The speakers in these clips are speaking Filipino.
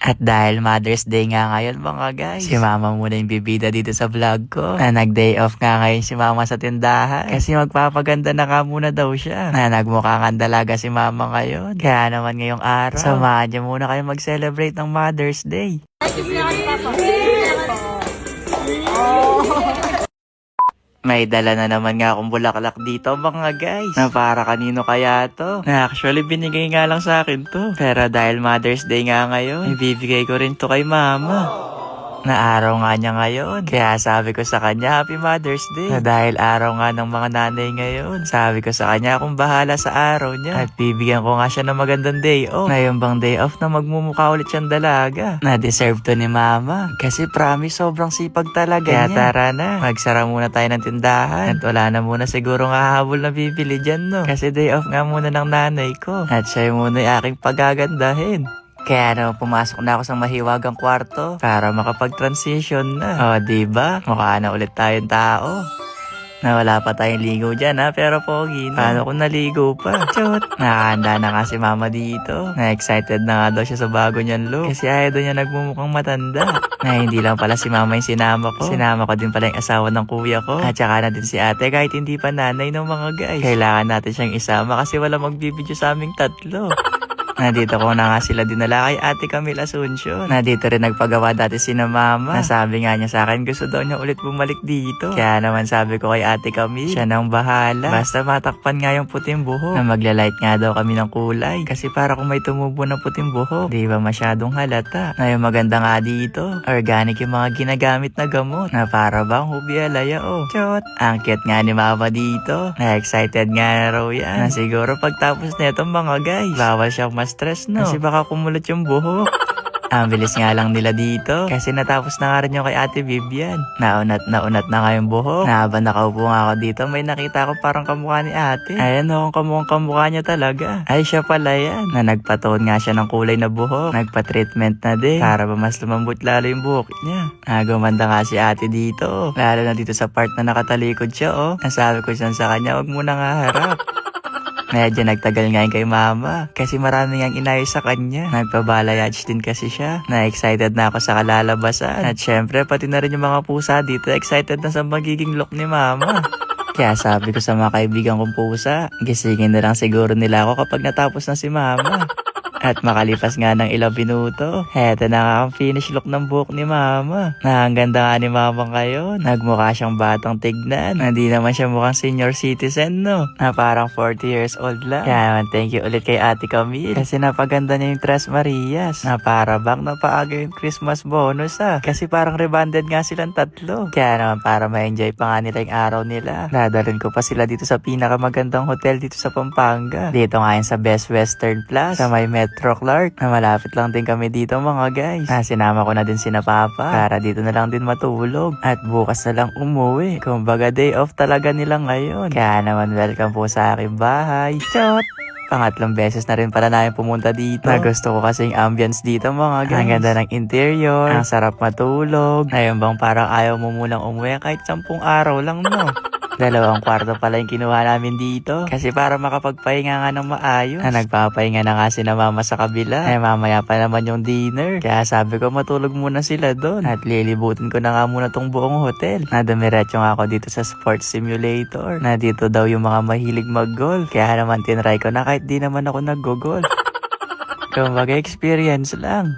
At dahil Mother's Day nga ngayon mga guys, si mama muna yung bibida dito sa vlog ko. Na nag-day off nga ngayon si mama sa tindahan. Kasi magpapaganda na nga muna daw siya. Na nagmukhang ang dalaga si mama ngayon. Kaya naman ngayong araw, samahan niyo muna kayo mag-celebrate ng Mother's Day. May dala na naman nga akong bulaklak dito mga guys. Na para kanino kaya to? Na actually binigay nga lang sa akin to. Pero dahil Mother's Day nga ngayon, ibibigay ko rin to kay mama. Na araw nga niya ngayon. Kaya sabi ko sa kanya, Happy Mother's Day. Na dahil araw nga ng mga nanay ngayon, sabi ko sa kanya kung bahala sa araw niya. At bibigyan ko nga siya ng magandang day off. Na yung bang day off na magmumukha ulit siyang dalaga. Na deserve to ni mama. Kasi promise sobrang sipag talaga niya. Kaya tara na, magsara muna tayo ng tindahan. At wala na muna siguro nga habol na bibili dyan no. Kasi day off nga muna ng nanay ko. At siya muna yung aking pagagandahin. Kaya naman pumasok na ako sa mahiwagang kwarto para makapag-transition na. O, diba? Mukha na ulit tayong tao. Na wala pa tayong ligo dyan ha, pero pogi na. Paano kung naligo pa? Chot! Nakahanda na nga si mama dito. Na-excited na nga daw siya sa bago niyang look. Kasi ayaw daw niya nagmumukhang matanda. Na hindi lang pala si mama yung sinama ko. Sinama ko din pala yung asawa ng kuya ko. At saka na din si ate kahit hindi pa nanay ng mga guys. Kailangan natin siyang isama kasi wala magbibideo sa aming tatlo. Nandito ko na nga sila dinala kay Ate Camille Asuncion. Nandito rin nagpagawa dati si na mama. Nasabi nga niya sa akin gusto daw niya ulit bumalik dito. Kaya naman sabi ko kay Ate Camille, siya nang bahala. Basta matakpan nga yung puting buhok. Na maglalight nga daw kami ng kulay. Kasi para kung may tumubo na puting buhok, di ba masyadong halata. Na yung maganda nga dito, organic yung mga ginagamit na gamot. Na para bang hubi alaya oh. Chot! Ang cute nga ni mama dito. Na excited nga raw yan. Na siguro pagtapos nito mga guys, bawal siyang stress no. Kasi baka kumulot yung buhok. Ang bilis nga lang nila dito. Kasi natapos na nga rin yung kay Ate Vivian. Naunat na nga yung buhok. Na habang nakaupo nga ako dito, may nakita ko parang kamukha ni ate. Ayan o, kamukhang kamukha niya talaga. Ay siya pala yan. Na nagpatone nga siya ng kulay na buhok. Nagpa-treatment na din. Para ba mas lumambot lalo yung buhok niya. Gumanda nga si ate dito. Lalo na dito sa part na nakatalikod siya oh. Nasabi ko siya sa kanya, wag mo na nga harap. Medyo nagtagal nga yun kay mama. Kasi marami ngang inayos sa kanya. Nagpabalayage din kasi siya. Na-excited na ako sa kalalabasan. At syempre, pati na rin yung mga pusa dito. Excited na sa magiging look ni mama. Kaya sabi ko sa mga kaibigan kong pusa, gisingin na lang siguro nila ako kapag natapos na si mama. At makalipas nga ng ilang minuto, heto na nga ang finish look ng buhok ni mama. Na ang ganda nga ni mama ngayon. Nagmukha siyang batang tignan. Hindi naman siya mukhang senior citizen no. Na parang 40 years old lang. Kaya naman thank you ulit kay Ate Camille. Kasi napaganda niya yung Tres Marias. Na para bang napaaga yung Christmas bonus Kasi parang rebanded nga silang tatlo. Kaya naman para ma-enjoy pa nga nila yung araw nila. Dadalhin ko pa sila dito sa pinakamagandang hotel dito sa Pampanga. Dito nga yun sa Best Western Plus. Sa may Metro Clark. Na malapit lang din kami dito mga guys. Sinama ko na din sina Papa para dito na lang din matulog. At bukas na lang umuwi. Kumbaga day off talaga nila ngayon. Kaya naman welcome po sa aking bahay. Chot! Pangatlong beses na rin pala namin pumunta dito. Na gusto ko kasi yung ambience dito mga guys. Ang ganda ng interior. Ang sarap matulog. Ngayon bang parang ayaw mo munang umuwi kahit 10 araw lang no. 2 kwarto pala yung kinuha namin dito. Kasi para makapagpahinga nga ng maayos. Na nagpapahinga na nga si na mama sa kabila. Ay mamaya pa naman yung dinner. Kaya sabi ko matulog muna sila doon. At lilibutin ko na nga muna tong buong hotel. Na dumiretso nga ako dito sa sports simulator. Na dito daw yung mga mahilig mag-golf. Kaya naman tinry ko na kahit di naman ako nag-golf. Kumbaga experience lang.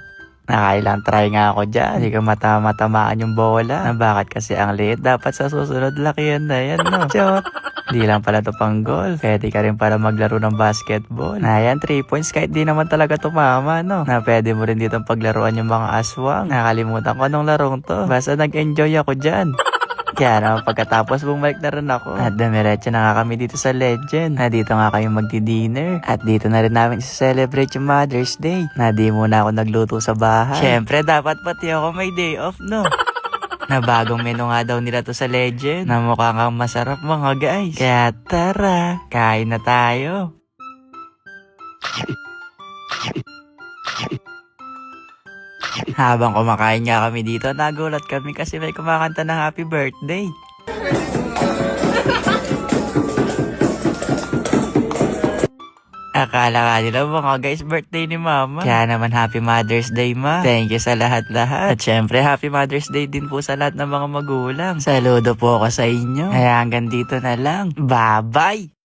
Nakailang try nga ako dyan. Hindi ko matamaan yung bola. Na bakit kasi ang liit. Dapat sa susunod laki yan na yan no. Chot! Di lang pala to pang golf. Pwede ka rin para maglaro ng basketball. Na yan 3 points kahit di naman talaga tumama no. Na pwede mo rin dito paglaruan yung mga aswang. Nakalimutan ko anong larong to. Basta nag-enjoy ako dyan. Kaya naman pagkatapos bumalik na rin ako. At dumiretso na nga kami dito sa Legend. Na dito nga kami magdi-dinner. At dito na rin namin celebrate yung Mother's Day. Na di muna ako nagluto sa bahay. Syempre dapat pati ako may day off no. Na bagong menu nga daw nila to sa Legend. Na mukhang ang masarap mga guys. Kaya tara, kain na tayo. Habang kumakain nga kami dito, nagulat kami kasi may kumakanta ng happy birthday. Akala nga nila mga guys, birthday ni mama. Kaya naman happy Mother's Day, ma. Thank you sa lahat-lahat. At syempre, happy Mother's Day din po sa lahat ng mga magulang. Saludo po ako sa inyo. Kaya hanggang dito na lang. Bye-bye!